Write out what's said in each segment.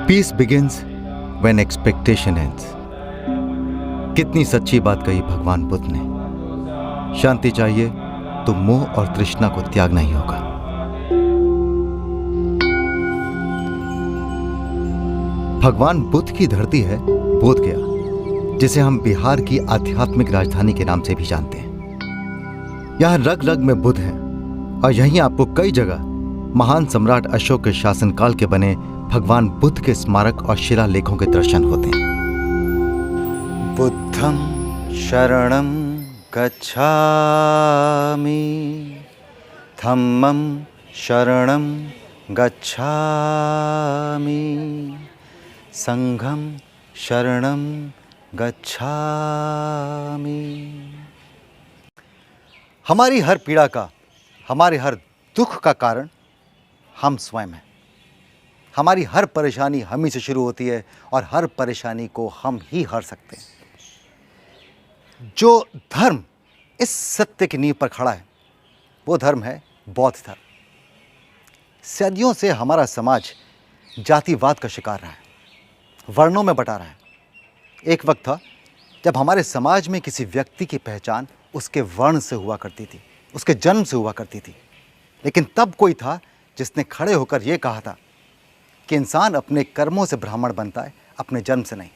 Piece begins when expectation ends. कितनी सच्ची बात कही भगवान बुद्ध ने। शांति चाहिए तो मोह और तृष्णा को त्यागना ही होगा। भगवान बुद्ध की धरती है बोध गया, जिसे हम बिहार की आध्यात्मिक राजधानी के नाम से भी जानते हैं। यहां रग रग में बुद्ध हैं और यहीं आपको कई जगह महान सम्राट अशोक के शासनकाल के बने भगवान बुद्ध के स्मारक और शिलालेखों के दर्शन होते हैं। बुद्धं शरणं गच्छामि, धम्मं शरणं गच्छामि, संघं शरणं गच्छामि। हमारी हर पीड़ा का, हमारे हर दुख का कारण हम स्वयं हैं। हमारी हर परेशानी हम ही से शुरू होती है और हर परेशानी को हम ही हर सकते हैं। जो धर्म इस सत्य की नींव पर खड़ा है वो धर्म है बौद्ध धर्म। सदियों से हमारा समाज जातिवाद का शिकार रहा है, वर्णों में बटा रहा है। एक वक्त था जब हमारे समाज में किसी व्यक्ति की पहचान उसके वर्ण से हुआ करती थी, उसके जन्म से हुआ करती थी। लेकिन तब कोई था जिसने खड़े होकर यह कहा था कि इंसान अपने कर्मों से ब्राह्मण बनता है, अपने जन्म से नहीं।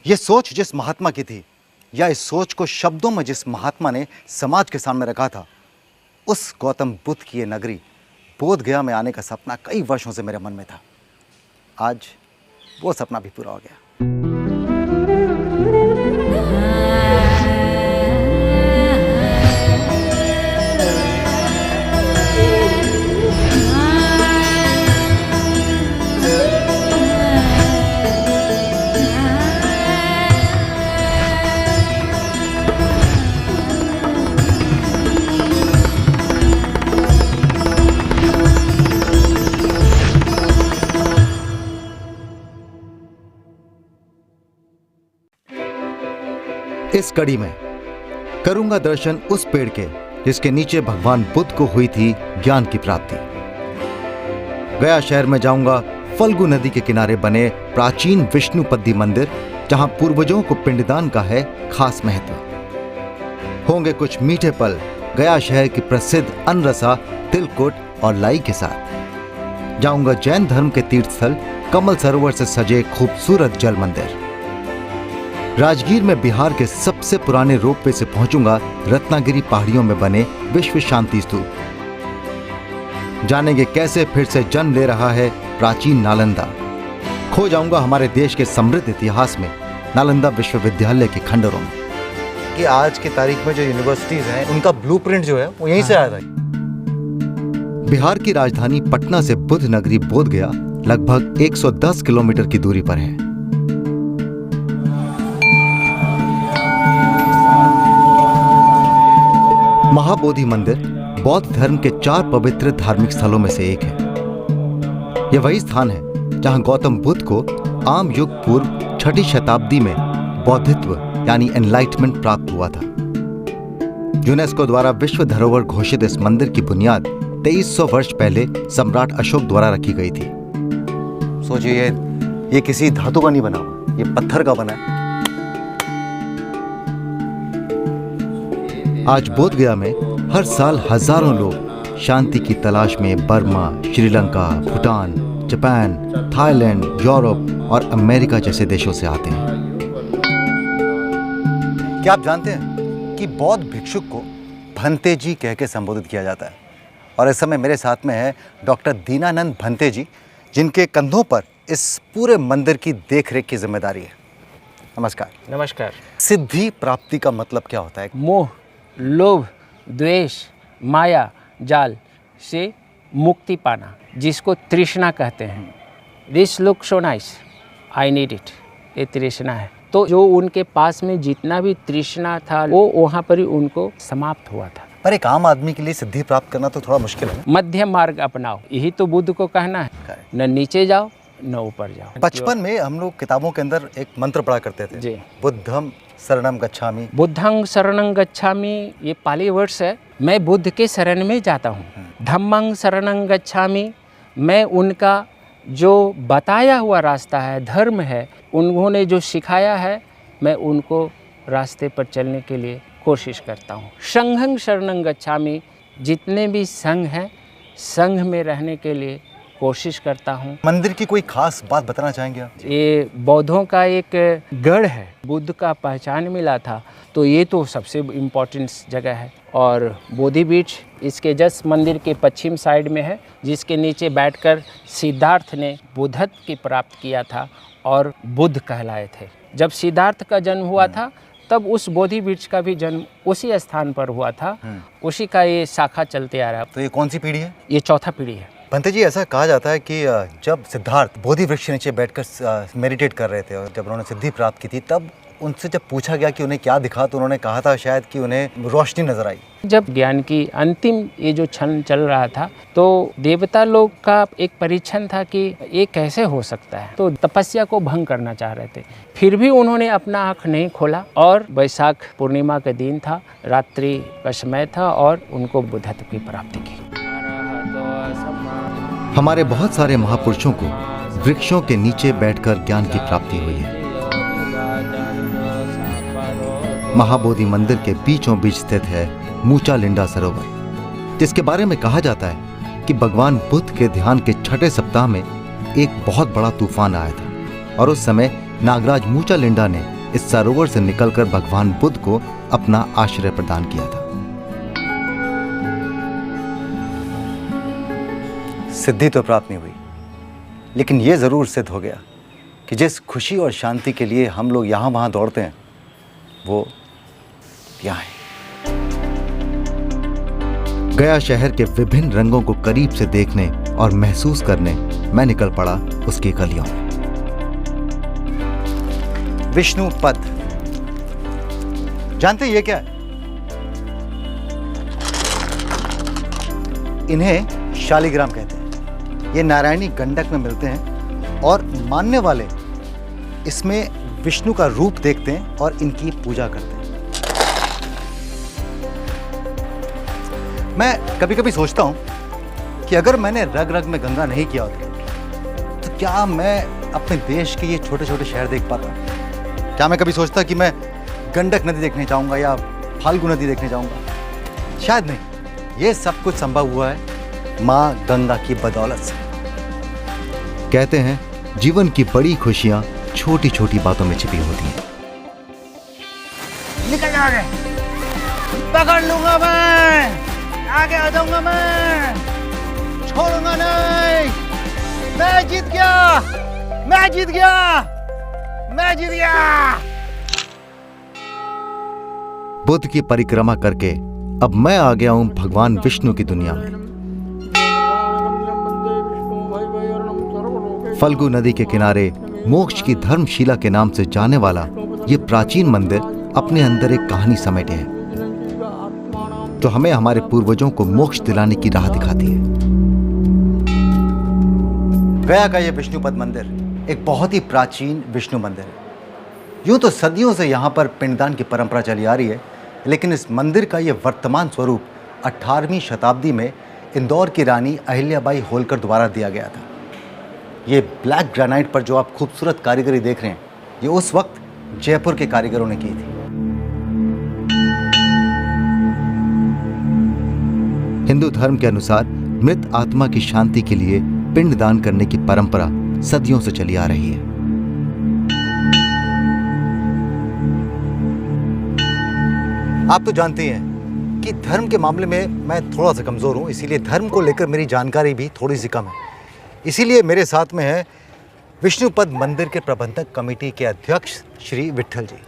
यह सोच जिस महात्मा की थी, या इस सोच को शब्दों में जिस महात्मा ने समाज के सामने रखा था, उस गौतम बुद्ध की ये नगरी बोध गया में आने का सपना कई वर्षों से मेरे मन में था। आज वो सपना भी पूरा हो गया। इस कड़ी में करूंगा दर्शन उस पेड़ के जिसके नीचे भगवान बुद्ध को हुई थी ज्ञान की प्राप्ति। गया शहर में जाऊंगा फल्गु नदी के किनारे बने प्राचीन विष्णुपदी मंदिर, जहां पूर्वजों को पिंडदान का है खास महत्व। होंगे कुछ मीठे पल गया शहर की प्रसिद्ध अनरसा, तिलकुट और लाई के साथ। जाऊंगा जैन धर्म के तीर्थस्थल कमल सरोवर से सजे खूबसूरत जल मंदिर। राजगीर में बिहार के सबसे पुराने रोपवे से पहुंचूंगा रत्नागिरी पहाड़ियों में बने विश्व शांति स्तूप। जानेंगे कैसे फिर से जन्म ले रहा है प्राचीन नालंदा। खो जाऊंगा हमारे देश के समृद्ध इतिहास में नालंदा विश्वविद्यालय के खंडरों में। कि आज की तारीख में जो यूनिवर्सिटीज हैं उनका ब्लूप्रिंट जो है वो यहीं से आया था। बिहार की राजधानी पटना से बुद्ध नगरी बोध गया लगभग 110 किलोमीटर की दूरी पर है। महाबोधि मंदिर बौद्ध धर्म के 4 पवित्र धार्मिक स्थलों में से एक है। यह वही स्थान है जहां गौतम बुद्ध को आम युग पूर्व 6ठी शताब्दी में बौद्धित्व यानी एनलाइटमेंट प्राप्त हुआ था। यूनेस्को द्वारा विश्व धरोहर घोषित इस मंदिर की बुनियाद 2300 वर्ष पहले सम्राट अशोक द्वारा रखी गई थी। सोचिए, ये किसी धातु का नहीं बना हुआ, ये पत्थर का बना है। आज बोध गया में हर साल हजारों लोग शांति की तलाश में Burma, Sri Lanka, Bhutan, Japan, Thailand, Europe और अमेरिका जैसे देशों से आते हैं। क्या आप जानते हैं कि बौद्ध भिक्षुक को भंते जी कह के संबोधित किया जाता है? और इस समय मेरे साथ में है डॉक्टर दीनानंद भंते जी, जिनके कंधों पर इस पूरे मंदिर की देखरेख की जिम्मेदारी है। नमस्कार। नमस्कार। सिद्धि प्राप्ति का मतलब क्या होता है? मोह, लोभ, द्वेष, माया जाल से मुक्ति पाना, जिसको तृष्णा कहते हैं। This look so nice, I need it, ये तृष्णा है। तो जो उनके पास में जितना भी तृष्णा था वो वहाँ पर ही उनको समाप्त हुआ था। पर एक आम आदमी के लिए सिद्धि प्राप्त करना तो थोड़ा मुश्किल है। मध्य मार्ग अपनाओ, यही तो बुद्ध को कहना है। न नीचे जाओ न ऊपर जाओ। बचपन में हम लोग किताबों के अंदर एक मंत्र पढ़ा करते थे जी, बुद्धम शरणम गच्छामि। बुद्धं शरणं गच्छामि, ये पाली वर्ड्स है। मैं बुद्ध के शरण में जाता हूँ। धम्मं शरणं गच्छामि, मैं उनका जो बताया हुआ रास्ता है, धर्म है, उन्होंने जो सिखाया है, मैं उनको रास्ते पर चलने के लिए कोशिश करता हूँ। संघं शरणं गच्छामि, जितने भी संघ हैं, संघ में रहने के लिए कोशिश करता हूँ। मंदिर की कोई खास बात बताना चाहेंगे आप? ये बौद्धों का एक गढ़ है, बुद्ध का पहचान मिला था, तो ये तो सबसे इम्पोर्टेंट जगह है। और बोधि वृक्ष इसके जस्ट मंदिर के पश्चिम साइड में है, जिसके नीचे बैठकर सिद्धार्थ ने बुद्धत्व की प्राप्त किया था और बुद्ध कहलाए थे। जब सिद्धार्थ का जन्म हुआ था, तब उस बोधि वृक्ष का भी जन्म उसी स्थान पर हुआ था। उसी का ये शाखा चलते आ रहा है। तो ये कौन सी पीढ़ी है? ये चौथा पीढ़ी है। पंडित जी, ऐसा कहा जाता है कि जब सिद्धार्थ बोधि वृक्ष के नीचे बैठकर मेडिटेट कर रहे थे और जब उन्होंने सिद्धि प्राप्त की थी, तब उनसे जब पूछा गया कि उन्हें क्या दिखा, तो उन्होंने कहा था शायद कि उन्हें रोशनी नजर आई। जब ज्ञान की अंतिम ये जो क्षण चल रहा था, तो देवता लोग का एक परीक्षण था कि ये कैसे हो सकता है, तो तपस्या को भंग करना चाह रहे थे। फिर भी उन्होंने अपना आँख नहीं खोला और वैशाख पूर्णिमा का दिन था, रात्रि का समय था और उनको बुद्धत्व की प्राप्ति की। हमारे बहुत सारे महापुरुषों को वृक्षों के नीचे बैठकर ज्ञान की प्राप्ति हुई है। महाबोधि मंदिर के बीचों बीच स्थित है मूचालिंडा सरोवर, जिसके बारे में कहा जाता है कि भगवान बुद्ध के ध्यान के छठे सप्ताह में एक बहुत बड़ा तूफान आया था और उस समय नागराज मूचालिंडा ने इस सरोवर से निकलकर भगवान बुद्ध को अपना आश्रय प्रदान किया था। सिद्धि तो प्राप्त नहीं हुई, लेकिन ये जरूर सिद्ध हो गया कि जिस खुशी और शांति के लिए हम लोग यहाँ वहाँ दौड़ते हैं, वो यहाँ है। गया शहर के विभिन्न रंगों को करीब से देखने और महसूस करने मैं निकल पड़ा उसकी गलियों में। विष्णु पद, जानते ये क्या है? इन्हें शालिग्राम कहते हैं। ये नारायणी गंडक में मिलते हैं और मानने वाले इसमें विष्णु का रूप देखते हैं और इनकी पूजा करते हैं। मैं कभी कभी सोचता हूं कि अगर मैंने रग रग में गंगा नहीं किया होता, तो क्या मैं अपने देश के ये छोटे छोटे शहर देख पाता? क्या मैं कभी सोचता कि मैं गंडक नदी देखने जाऊंगा या फाल्गु नदी देखने जाऊंगा? शायद नहीं। ये सब कुछ संभव हुआ है माँ गंगा की बदौलत से। कहते हैं जीवन की बड़ी खुशियां छोटी छोटी बातों में छिपी होती हैं। निकल आगे, पकड़ लूंगा मैं, आगे आ जाऊंगा मैं, छोड़ूंगा नहीं। मैं जीत गया, मैं जीत गया, मैं जीत गया। बुद्ध की परिक्रमा करके अब मैं आ गया हूं भगवान विष्णु की दुनिया में। फल्गु नदी के किनारे मोक्ष की धर्मशिला के नाम से जाने वाला ये प्राचीन मंदिर अपने अंदर एक कहानी समेटे है, जो हमें हमारे पूर्वजों को मोक्ष दिलाने की राह दिखाती है। गया का ये विष्णुपद मंदिर एक बहुत ही प्राचीन विष्णु मंदिर है। यूं तो सदियों से यहाँ पर पिंडदान की परंपरा चली आ रही है, लेकिन इस मंदिर का ये वर्तमान स्वरूप 18वीं शताब्दी में इंदौर की रानी अहिल्याबाई होलकर द्वारा दिया गया था। ये ब्लैक ग्रेनाइट पर जो आप खूबसूरत कारीगरी देख रहे हैं, ये उस वक्त जयपुर के कारीगरों ने की थी। हिंदू धर्म के अनुसार मृत आत्मा की शांति के लिए पिंड दान करने की परंपरा सदियों से चली आ रही है। आप तो जानते हैं कि धर्म के मामले में मैं थोड़ा सा कमजोर हूं, इसीलिए धर्म को लेकर मेरी जानकारी भी थोड़ी सी कम है। इसीलिए मेरे साथ में है विष्णुपद मंदिर के प्रबंधक कमेटी के अध्यक्ष श्री विट्ठल जी।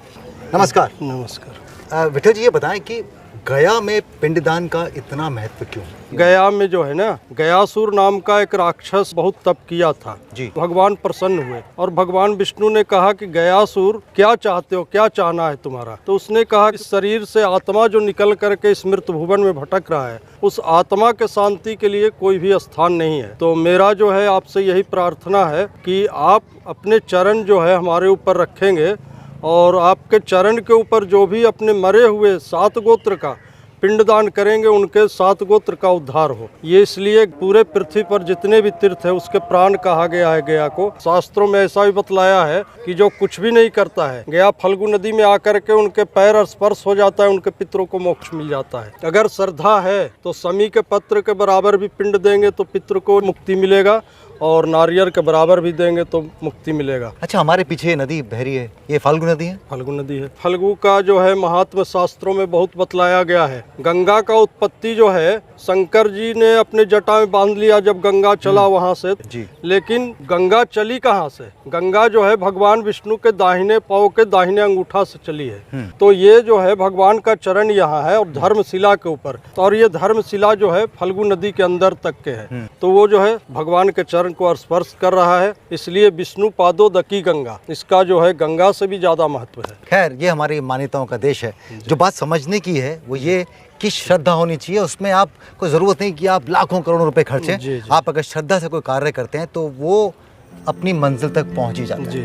नमस्कार। नमस्कार। विट्ठल जी, ये बताएं कि गया में पिंडदान का इतना महत्व क्यों? गया में जो है ना, गयासुर नाम का एक राक्षस बहुत तप किया था जी। भगवान प्रसन्न हुए और भगवान विष्णु ने कहा कि गयासुर क्या चाहते हो, क्या चाहना है तुम्हारा? तो उसने कहा कि शरीर से आत्मा जो निकल करके इस मृत भुवन में भटक रहा है, उस आत्मा के शांति के लिए कोई भी स्थान नहीं है। तो मेरा जो है आपसे यही प्रार्थना है कि आप अपने चरण जो है हमारे ऊपर रखेंगे और आपके चरण के ऊपर जो भी अपने मरे हुए 7 गोत्र का पिंडदान करेंगे उनके 7 गोत्र का उद्धार हो। ये इसलिए पूरे पृथ्वी पर जितने भी तीर्थ है उसके प्राण कहा गया है गया को। शास्त्रों में ऐसा भी बतलाया है कि जो कुछ भी नहीं करता है, गया फल्गु नदी में आकर के उनके पैर स्पर्श हो जाता है, उनके पितरों को मोक्ष मिल जाता है। अगर श्रद्धा है तो समी के पत्र के बराबर भी पिंड देंगे तो पितृ को मुक्ति मिलेगा, और नारियल के बराबर भी देंगे तो मुक्ति मिलेगा। अच्छा, हमारे पीछे ये नदी बह रही है, ये फाल्गु नदी है? फल्गु नदी है। फल्गु का जो है महात्म शास्त्रों में बहुत बतलाया गया है। गंगा का उत्पत्ति जो है शंकर जी ने अपने जटा में बांध लिया जब गंगा चला वहाँ से जी। लेकिन गंगा चली कहाँ से? गंगा जो है भगवान विष्णु के दाहिने पांव के दाहिने अंगूठा से चली है। तो ये जो है भगवान का चरण यहाँ है और धर्मशिला के ऊपर, और ये धर्मशिला जो है फल्गु नदी के अंदर तक के है। तो वो जो है भगवान के चरण को स्पर्श कर रहा है, इसलिए विष्णु पादोदकी गंगा, इसका जो है गंगा से भी ज्यादा महत्व है। खैर, ये हमारी मान्यताओं का देश है। जो बात समझने की है वो ये कि श्रद्धा होनी चाहिए। उसमें आपको जरूरत नहीं कि आप लाखों करोड़ों रुपए खर्चें। आप अगर श्रद्धा से कोई कार्य करते हैं तो वो अपनी मंजिल तक पहुंच ही जाता है। जी।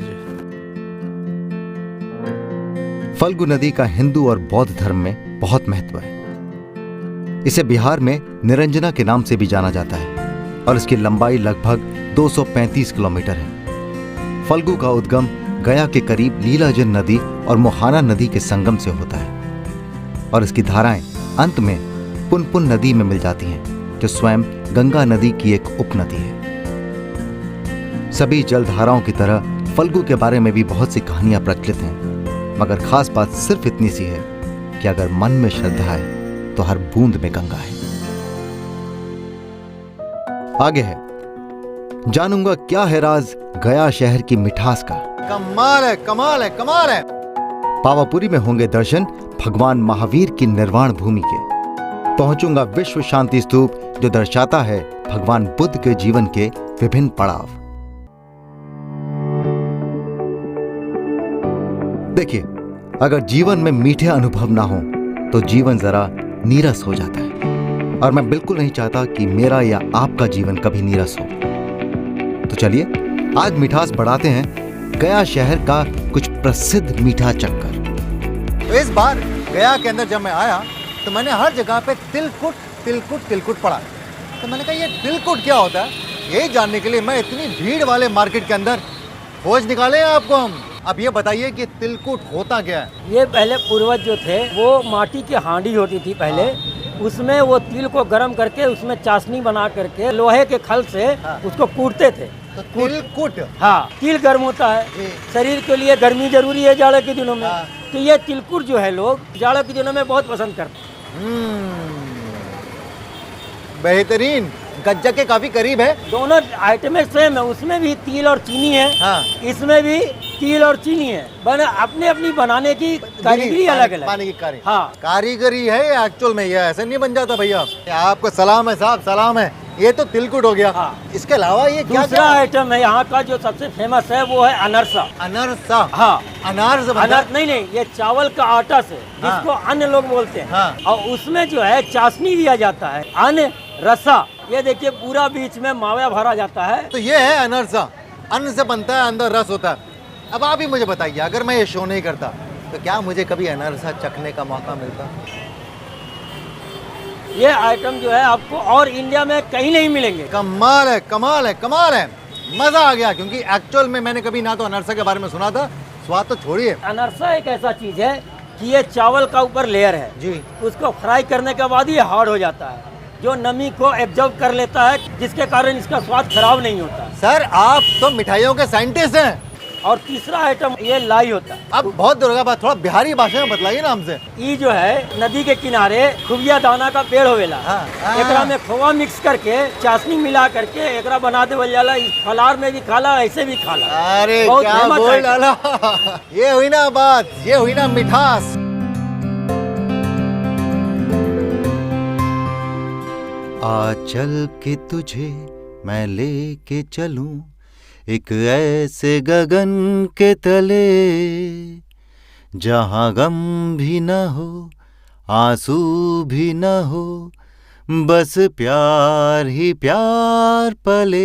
फल्गु नदी का हिंदू और बौद्ध धर्म में बहुत महत्व है। इसे बिहार में निरंजना के नाम से भी जाना जाता है और इसकी लंबाई लगभग 235 किलोमीटर है। फल्गु का उद्गम गया के करीब लीलाजन नदी और मोहाना नदी के संगम से होता है और इसकी धाराएं अंत में पुनपुन नदी में मिल जाती हैं, जो स्वयं गंगा नदी की एक उपनदी है। सभी जलधाराओं की तरह फल्गु के बारे में भी बहुत सी कहानियां प्रचलित हैं, मगर खास बात सिर्फ इतनी सी है कि अगर मन में श्रद्धा है तो हर बूंद में गंगा है। आगे है, जानूंगा क्या है राज गया शहर की मिठास का। कमाल है, कमाल है, कमाल है। पावापुरी में होंगे दर्शन भगवान महावीर की निर्वाण भूमि के। पहुंचूंगा विश्व शांति स्तूप, जो दर्शाता है भगवान बुद्ध के जीवन के विभिन्न पड़ाव। देखिए, अगर जीवन में मीठे अनुभव ना हो तो जीवन जरा नीरस हो जाता है, और मैं बिल्कुल नहीं चाहता कि मेरा या आपका जीवन कभी नीरस हो। तो चलिए आज मिठास बढ़ाते हैं गया शहर का कुछ प्रसिद्ध मीठा चक्कर। तो इस बार गया के अंदर जब मैं आया तो मैंने हर जगह पे तिलकुट तिलकुट तिलकुट पढ़ा। तो मैंने कहा ये तिलकुट क्या होता है, यही जानने के लिए मैं इतनी भीड़ वाले मार्केट के अंदर खोज निकाले हैं आपको हम। अब ये बताइए कि तिलकुट होता क्या है? ये पहले पूर्वज जो थे वो माटी की हांडी होती थी पहले, उसमें वो तिल को गर्म करके उसमें चाशनी बना करके लोहे के खल से उसको कूटते थे। तो तिलकुट, हाँ, तिल गर्म होता है, शरीर के लिए गर्मी जरूरी है जाड़े के दिनों में। तो ये तिलकुट जो है लोग जाड़े के दिनों में बहुत पसंद करते हैं। बेहतरीन, गज्जा के काफी करीब है। दोनों आइटमें सेम है, उसमें भी तिल और चीनी है, इसमें भी तिल और चीनी है। अपने अपनी बनाने की कारीगरी अलग अलग। पानी की कारीगरी, हाँ, कारीगरी है एक्चुअल में, ये ऐसे नहीं बन जाता भैया। आपको सलाम है साहब, सलाम है। ये तो तिलकुट हो गया। हाँ। इसके अलावा ये क्या दूसरा आइटम है यहाँ का जो सबसे फेमस है वो है अनरसा। अनरसा? हाँ, अनार से बनता है? नहीं, ये चावल का आटा से, जिसको अन्न लोग बोलते हैं। हाँ। और उसमें जो है चाशनी दिया जाता है, अन्न रसा। ये देखिए पूरा बीच में मावा भरा जाता है। तो ये है अनरसा, अन्न से बनता है, अंदर रस होता है। अब आप ही मुझे बताइए, अगर मैं ये शो नहीं करता तो क्या मुझे कभी अनरसा चखने का मौका मिलता? ये आइटम जो है आपको और इंडिया में कहीं नहीं मिलेंगे। कमाल है, कमाल है, कमाल है। मजा आ गया, क्योंकि एक्चुअल में मैंने कभी ना तो अनरसा के बारे में सुना था, स्वाद तो छोड़िए। अनरसा एक ऐसा चीज है कि ये चावल का ऊपर लेयर है जी, उसको फ्राई करने के बाद ये हार्ड हो जाता है, जो नमी को एब्जॉर्ब कर लेता है, जिसके कारण इसका स्वाद खराब नहीं होता। सर आप तो मिठाइयों के साइंटिस्ट हैं। और तीसरा आइटम ये लाई होता है। अब बहुत दूर का बात, थोड़ा बिहारी भाषा में बतलाइए ना हमसे। ये जो है नदी के किनारे खुबिया दाना का पेड़ होवेला, एकरा में खोवा मिक्स करके चाशनी मिला करके एकरा बना देवल जाला। इस फलार में भी खाला, ऐसे भी खाला। अरे बहुत क्या फेमस बोल आइटम। डाला। ये हुई ना बात, ये हुई ना मिठास। आ चल के तुझे मैं लेके चलूं एक ऐसे गगन के तले, जहां गम भी न हो आंसू भी न हो, बस प्यार ही प्यार पले।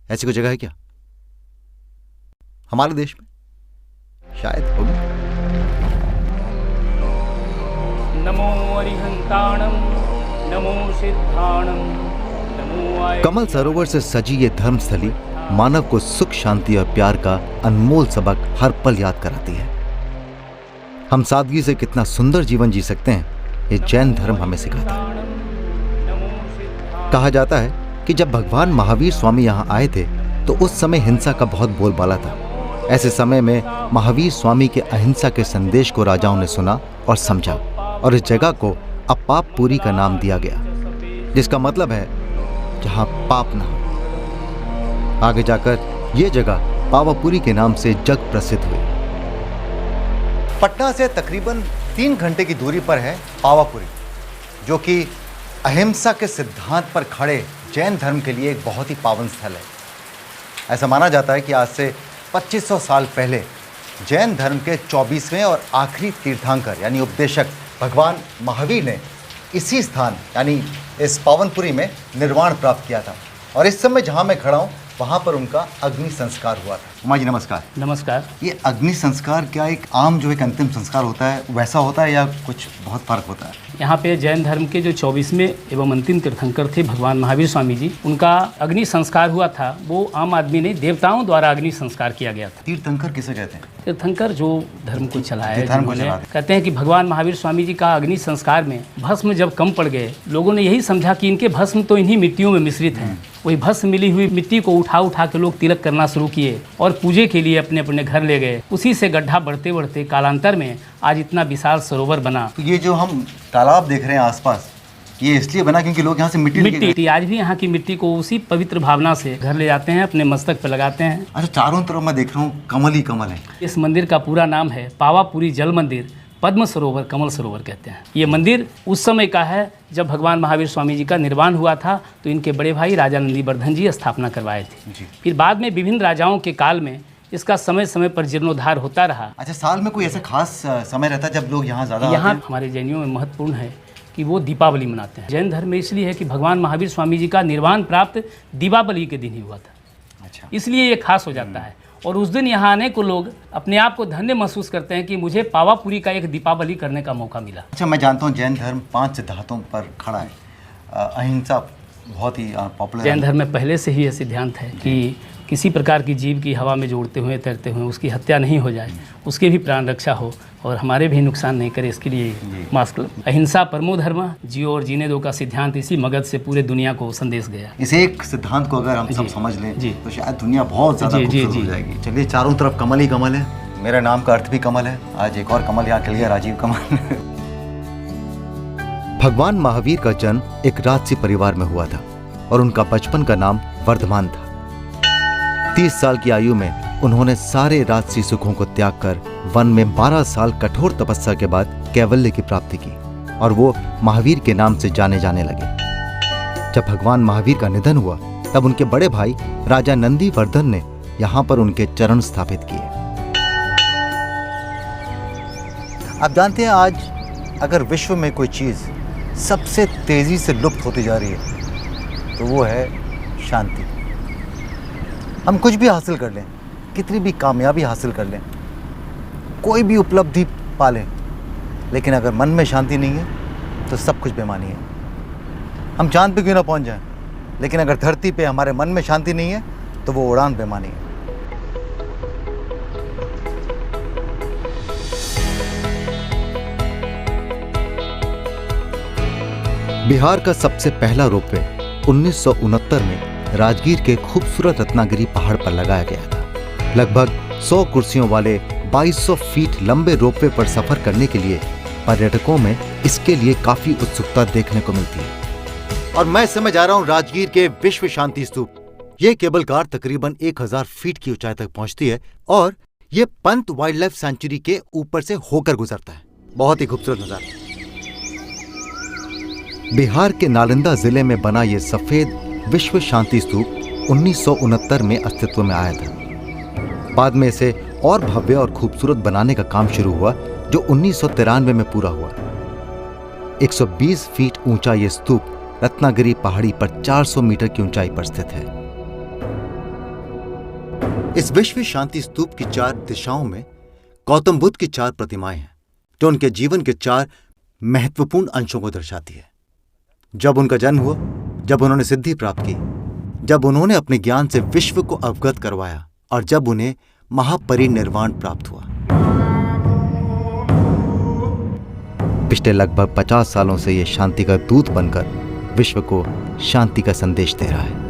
ऐसी कोई जगह है क्या हमारे देश में? शायद होगी। अरिहंताणं नमो सिद्धाणं नमो आय। कमल सरोवर से सजी ये धर्मस्थली मानव को सुख, शांति और प्यार का अनमोल सबक हर पल याद कराती है। हम सादगी से कितना सुंदर जीवन जी सकते हैं, ये जैन धर्म हमें सिखाता है। कहा जाता है कि जब भगवान महावीर स्वामी यहाँ आए थे तो उस समय हिंसा का बहुत बोलबाला था। ऐसे समय में महावीर स्वामी के अहिंसा के संदेश को राजाओं ने सुना और समझा, और इस जगह को अपापपुरी का नाम दिया गया, जिसका मतलब है जहां पाप ना हो। आगे जाकर यह जगह पावापुरी के नाम से जग प्रसिद्ध हुई। पटना से तकरीबन 3 घंटे की दूरी पर है पावापुरी, जो कि अहिंसा के सिद्धांत पर खड़े जैन धर्म के लिए एक बहुत ही पावन स्थल है। ऐसा माना जाता है कि आज से 2500 साल पहले जैन धर्म के 24वें और आखिरी तीर्थंकर यानी उपदेशक भगवान महावीर ने इसी स्थान यानी इस पावनपुरी में निर्वाण प्राप्त किया था, और इस समय जहाँ मैं खड़ा हूँ वहाँ पर उनका अग्नि संस्कार हुआ था। उमा जी नमस्कार। नमस्कार। ये अग्नि संस्कार क्या एक आम जो एक अंतिम संस्कार होता है वैसा होता है या कुछ बहुत फर्क होता है? यहाँ पे जैन धर्म के जो 24वें एवं अंतिम तीर्थंकर थे भगवान महावीर स्वामी जी, उनका अग्नि संस्कार हुआ था। वो आम आदमी नहीं, देवताओं द्वारा अग्नि संस्कार किया गया था। तीर्थंकर किसे कहते हैं? तीर्थंकर जो धर्म को चलाया है, धर्म को जिन्होंने चलाते। कहते हैं कि भगवान महावीर स्वामी जी का अग्नि संस्कार में भस्म जब कम पड़ गए, लोगों ने यही समझा कि इनके भस्म तो इन्हीं मिट्टियों में मिश्रित हैं। वही भस्म मिली हुई मिट्टी को उठा उठा के लोग तिलक करना शुरू किए और पूजे के लिए अपने अपने घर ले गए। उसी से गड्ढा बढ़ते बढ़ते कालांतर में आज इतना विशाल सरोवर बना। तो ये जो हम तालाब देख रहे हैं आसपास, ये इसलिए बना क्योंकि लोग यहाँ से मिट्टी आज भी यहाँ की मिट्टी को उसी पवित्र भावना से घर ले जाते हैं, अपने मस्तक पर लगाते हैं। अच्छा, चारों तरफ मैं देख रहा हूँ कमल ही कमल है। इस मंदिर का पूरा नाम है पावापुरी जल मंदिर, पद्म सरोवर, कमल सरोवर कहते हैं। ये मंदिर उस समय का है जब भगवान महावीर स्वामी जी का निर्वाण हुआ था, तो इनके बड़े भाई राजा नंदीवर्धन जी स्थापना करवाए थे। फिर बाद में विभिन्न राजाओं के काल में इसका समय समय पर जीर्णोद्धार होता रहा। अच्छा, साल में कोई ऐसा खास समय रहता है जब लोग यहाँ ज़्यादा? यहाँ हमारे जैनियों में महत्वपूर्ण है कि वो दीपावली मनाते हैं। जैन धर्म में इसलिए है कि भगवान महावीर स्वामी जी का निर्वाण प्राप्त दीपावली के दिन ही हुआ था। अच्छा, इसलिए ये खास हो जाता है। और उस दिन यहाँ आने को लोग अपने आप को धन्य महसूस करते हैं कि मुझे पावापुरी का एक दीपावली करने का मौका मिला। अच्छा, मैं जानता हूँ जैन धर्म 5 सिद्धांतों पर खड़ा है। अहिंसा बहुत ही पॉपुलर जैन धर्म में पहले से ही ये सिद्धांत है कि किसी प्रकार की जीव की हवा में जो उड़ते हुए तैरते हुए उसकी हत्या नहीं हो जाए, उसकी भी प्राण रक्षा हो और हमारे भी नुकसान नहीं करे, इसके लिए मास्क। अहिंसा परमो धर्म, जियो और जीने दो का सिद्धांत इसी मगध से पूरे दुनिया को संदेश गया। इस एक सिद्धांत को अगर हम सब समझ लें तो शायद दुनिया बहुत ज़्यादा खूबसूरत हो जाएगी। चलिए, चारों तरफ कमल ही कमल है। मेरा नाम का अर्थ भी कमल है। आज एक और कमल यहाँ खिल गया, राजीव कमल। भगवान महावीर का जन्म एक राजसी परिवार में हुआ था और उनका बचपन का नाम वर्धमान था। 30 साल की आयु में उन्होंने सारे राजसी सुखों को त्याग कर वन में 12 साल कठोर तपस्या के बाद कैवल्य की प्राप्ति की और वो महावीर के नाम से जाने जाने लगे। जब भगवान महावीर का निधन हुआ तब उनके बड़े भाई राजा नंदीवर्धन ने यहाँ पर उनके चरण स्थापित किए। आप जानते हैं, आज अगर विश्व में कोई चीज़ सबसे तेज़ी से लुप्त होती जा रही है तो वो है शांति। हम कुछ भी हासिल कर लें, कितनी भी कामयाबी हासिल कर लें, कोई भी उपलब्धि पा लें, लेकिन अगर मन में शांति नहीं है तो सब कुछ बेमानी है। हम चांद पे क्यों ना पहुंच जाएं, लेकिन अगर धरती पे हमारे मन में शांति नहीं है तो वो उड़ान बेमानी है। बिहार का सबसे पहला रोपवे 1969 में राजगीर के खूबसूरत रत्नागिरी पहाड़ पर लगाया गया था। लगभग 100 कुर्सियों वाले 2200 फीट लंबे रोपवे पर सफर करने के लिए पर्यटकों में इसके लिए काफी उत्सुकता देखने को मिलती है। और मैं इस समय जा रहा हूं राजगीर के विश्व शांति स्तूप। यह केबल कार तकरीबन 1000 फीट की ऊंचाई तक पहुंचती है और यह पंत वाइल्ड लाइफ सेंचुरी के ऊपर से होकर गुजरता है। बहुत ही खूबसूरत नजारा। बिहार के नालंदा जिले में बना यह सफेद विश्व शांति स्तूप 1969 में अस्तित्व में आया था। बाद में इसे और भव्य और खूबसूरत बनाने का काम शुरू हुआ जो 1993 में पूरा हुआ। 120 फीट ऊंचा यह स्तूप रत्नागिरी पहाड़ी पर 400 मीटर की ऊंचाई पर स्थित है। इस विश्व शांति स्तूप की 4 दिशाओं में गौतम बुद्ध की 4 प्रतिमाएं हैं जो उनके जीवन के 4 महत्वपूर्ण अंशों को दर्शाती है। जब उनका जन्म हुआ, जब उन्होंने सिद्धि प्राप्त की, जब उन्होंने अपने ज्ञान से विश्व को अवगत करवाया और जब उन्हें महापरिनिर्वाण प्राप्त हुआ। पिछले लगभग 50 सालों से यह शांति का दूत बनकर विश्व को शांति का संदेश दे रहा है।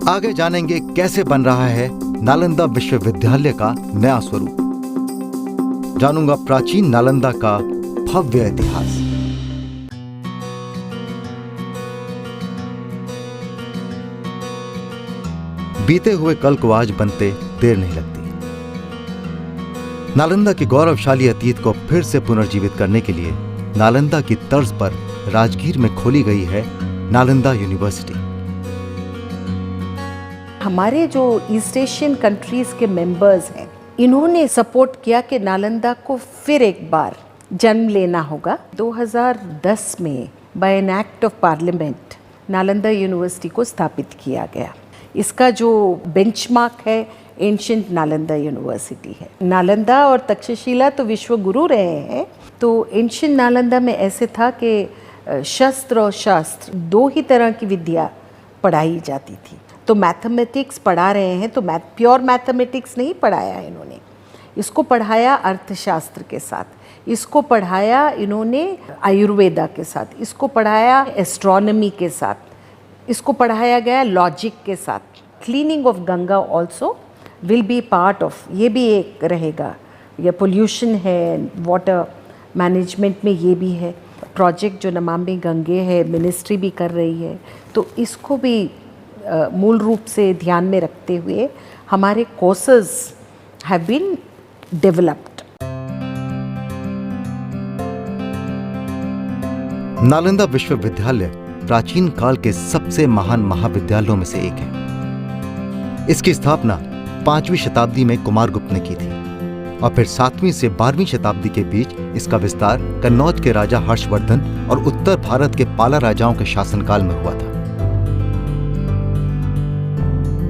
आगे जानेंगे कैसे बन रहा है नालंदा विश्वविद्यालय का नया स्वरूप। जानूंगा प्राचीन नालंदा का भव्य इतिहास। बीते हुए कल को आज बनते देर नहीं लगती। नालंदा के गौरवशाली अतीत को फिर से पुनर्जीवित करने के लिए नालंदा की तर्ज पर राजगीर में खोली गई है नालंदा यूनिवर्सिटी। हमारे जो ईस्ट एशियन कंट्रीज़ के मेंबर्स हैं, इन्होंने सपोर्ट किया कि नालंदा को फिर एक बार जन्म लेना होगा। 2010 में by an act of parliament Nalanda university को स्थापित किया गया। इसका जो बेंचमार्क है एंशिएंट नालंदा यूनिवर्सिटी है। नालंदा और तक्षशिला तो विश्व गुरु रहे हैं, तो एंशिएंट नालंदा में ऐसे था कि शस्त्र और शास्त्र दो ही तरह की विद्या पढ़ाई जाती थी। तो मैथमेटिक्स पढ़ा रहे हैं, तो प्योर मैथमेटिक्स नहीं पढ़ाया इन्होंने, इसको पढ़ाया अर्थशास्त्र के साथ, इसको पढ़ाया इन्होंने आयुर्वेदा के साथ, इसको पढ़ाया एस्ट्रोनॉमी के साथ, इसको पढ़ाया गया लॉजिक के साथ। Cleaning of Ganga also will be part of, ये भी एक रहेगा। या पोल्यूशन है, वाटर मैनेजमेंट में ये भी है। प्रोजेक्ट जो नमामि गंगे है, मिनिस्ट्री भी कर रही है, तो इसको भी मूल रूप से ध्यान में रखते हुए हमारे courses have been developed. Nalanda विश्वविद्यालय प्राचीन काल के सबसे महान महाविद्यालयों में से एक है। इसकी स्थापना 5वीं शताब्दी में कुमारगुप्त ने की थी और फिर 7वीं से 12वीं शताब्दी के बीच इसका विस्तार कन्नौज के राजा हर्षवर्धन और उत्तर भारत के पाला राजाओं के शासनकाल में हुआ था।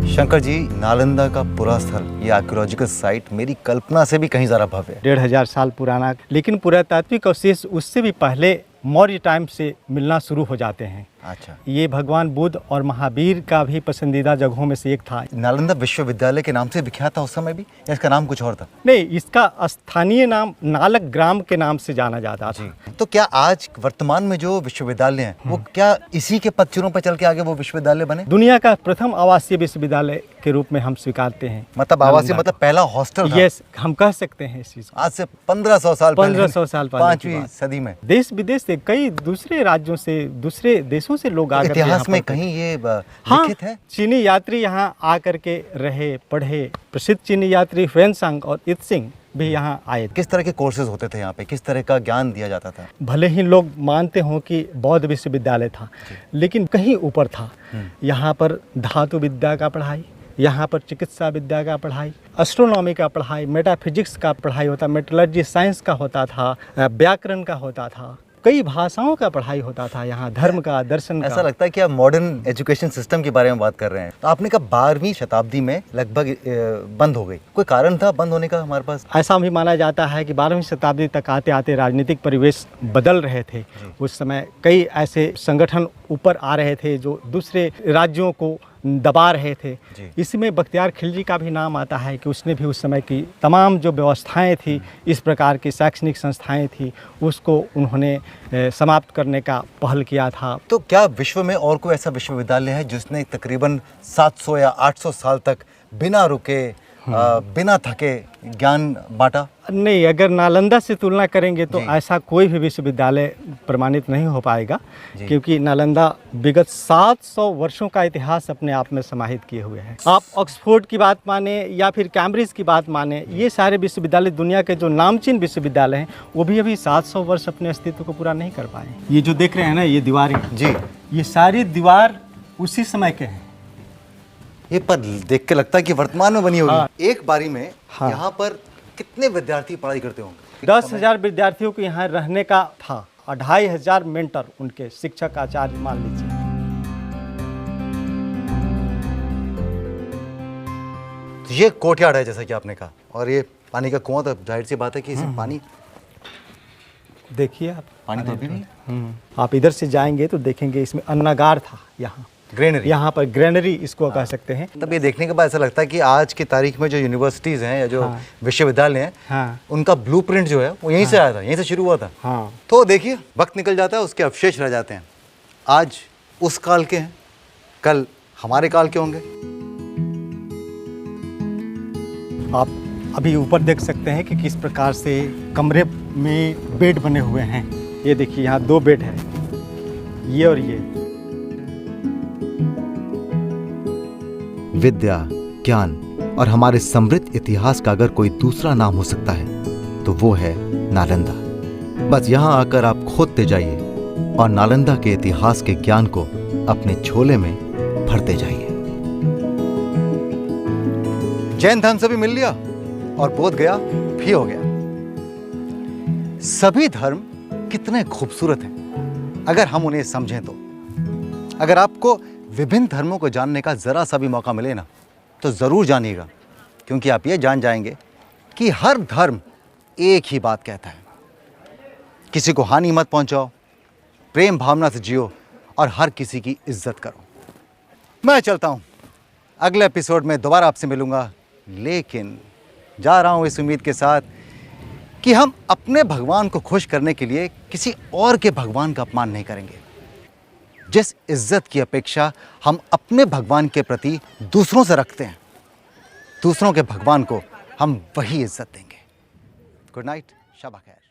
शंकर जी, नालंदा का पुरा स्थल, ये आर्कियोलॉजिकल साइट मेरी कल्पना से भी कहीं ज़्यादा भव्य है। 1500 साल पुराना, लेकिन पुरातात्विक अवशेष उससे भी पहले मौर्य टाइम से मिलना शुरू हो जाते हैं। अच्छा, ये भगवान बुद्ध और महावीर का भी पसंदीदा जगहों में से एक था। नालंदा विश्वविद्यालय के नाम से विख्यात था उस समय भी, या इसका नाम कुछ और था? नहीं, इसका स्थानीय नाम नालक ग्राम के नाम से जाना जाता था। तो क्या आज वर्तमान में जो विश्वविद्यालय हैं वो क्या इसी के पदचिह्नों पर चल के आगे वो विश्वविद्यालय बने? दुनिया का प्रथम आवासीय विश्वविद्यालय के रूप में हम स्वीकारते हैं। मतलब आवासीय मतलब पहला हॉस्टल था? यस, हम कह सकते हैं इस चीज को। आज से 1500 साल पहले, 1500 साल पहले, 5वीं सदी में देश विदेश से कई दूसरे राज्यों से, दूसरे देशों से लोग आकर इतिहास में कहीं ये लिखित है? चीनी यात्री यहाँ आकर के रहे, पढ़े। प्रसिद्ध चीनी यात्री ह्वेनसांग और इत्सिंग भी यहाँ आए। किस तरह के कोर्सेज होते थे यहाँ पे, किस तरह का ज्ञान दिया जाता था? भले ही लोग मानते हों कि बौद्ध विश्वविद्यालय था, लेकिन कहीं ऊपर था। यहाँ पर धातु विद्या का पढ़ाई, यहाँ पर चिकित्सा विद्या का पढ़ाई, एस्ट्रोनॉमी का पढ़ाई, मेटाफिजिक्स का पढ़ाई होता, मेटलर्जी साइंस का होता था, व्याकरण का होता था, कई भाषाओं का पढ़ाई होता था यहाँ, धर्म का, दर्शन का। ऐसा लगता है कि आप मॉडर्न एजुकेशन सिस्टम के बारे में बात कर रहे हैं। तो आपने कहा 12वीं शताब्दी में लगभग बंद हो गई, कोई कारण था बंद होने का हमारे पास? ऐसा भी माना जाता है कि 12वीं शताब्दी तक आते आते राजनीतिक परिवेश बदल रहे थे। उस समय कई ऐसे संगठन ऊपर आ रहे थे जो दूसरे राज्यों को दबा रहे थे। इसमें बख्तियार खिलजी का भी नाम आता है कि उसने भी उस समय की तमाम जो व्यवस्थाएं थी, इस प्रकार की शैक्षणिक संस्थाएं थी, उसको उन्होंने समाप्त करने का पहल किया था। तो क्या विश्व में और कोई ऐसा विश्वविद्यालय है जिसने तकरीबन 700 या 800 साल तक बिना रुके, बिना थके ज्ञान बांटा? नहीं, अगर नालंदा से तुलना करेंगे तो ऐसा कोई भी विश्वविद्यालय प्रमाणित नहीं हो पाएगा, क्योंकि नालंदा विगत 700 वर्षों का इतिहास अपने आप में समाहित किए हुए है। आप ऑक्सफोर्ड की बात माने या फिर कैम्ब्रिज की बात माने, ये सारे विश्वविद्यालय दुनिया के जो नामचीन विश्वविद्यालय हैं वो भी अभी 700 वर्ष अपने अस्तित्व को पूरा नहीं कर पाए। ये जो देख रहे हैं ना, ये दीवारें जी, ये सारी दीवार उसी समय के हैं। ये पर देख के लगता है कि वर्तमान में बनी होगी। एक बारी में यहाँ पर कितने विद्यार्थी पढ़ाई करते होंगे? 10,000 विद्यार्थियों को यहाँ रहने का था, 2,500 मेंटर, उनके शिक्षक आचार्य मान लीजिए। ये कोर्टयार्ड है जैसा कि आपने कहा, और ये पानी का कुआं तो जाहिर सी बात है कि इसमें पानी देखिए आप, पानी तो अभी नहीं। आप इधर से जाएंगे तो देखेंगे इसमें अन्नागार था, यहाँ ग्रेनरी, यहाँ पर ग्रेनरी इसको कह सकते हैं। तब ये देखने के बाद ऐसा लगता है कि आज की तारीख में जो यूनिवर्सिटीज़ हैं या जो विश्वविद्यालय हैं, हाँ उनका ब्लूप्रिंट जो है वो यहीं से आया था, यहीं से शुरू हुआ था। हाँ तो देखिए वक्त निकल जाता है, उसके अवशेष रह जाते हैं। आज उस काल के हैं, कल हमारे काल के होंगे। आप अभी ऊपर देख सकते हैं कि किस प्रकार से कमरे में बेड बने हुए हैं। ये देखिए यहाँ 2 बेड है, ये और ये। विद्या, ज्ञान और हमारे समृद्ध इतिहास का अगर कोई दूसरा नाम हो सकता है तो वो है नालंदा। बस यहाँ आकर आप खोदते जाइए और नालंदा के इतिहास के ज्ञान को अपने झोले में भरते जाइए। जैन धर्म से भी मिल लिया और बोध गया भी हो गया। सभी धर्म कितने खूबसूरत हैं अगर हम उन्हें समझें तो। अगर आपको विभिन्न धर्मों को जानने का ज़रा सा भी मौका मिले ना तो ज़रूर जानिएगा, क्योंकि आप ये जान जाएंगे कि हर धर्म एक ही बात कहता है, किसी को हानि मत पहुंचाओ, प्रेम भावना से जियो और हर किसी की इज्जत करो। मैं चलता हूं, अगले एपिसोड में दोबारा आपसे मिलूंगा, लेकिन जा रहा हूं इस उम्मीद के साथ कि हम अपने भगवान को खुश करने के लिए किसी और के भगवान का अपमान नहीं करेंगे। जिस इज्जत की अपेक्षा हम अपने भगवान के प्रति दूसरों से रखते हैं, दूसरों के भगवान को हम वही इज्जत देंगे। गुड नाइट, शब खैर।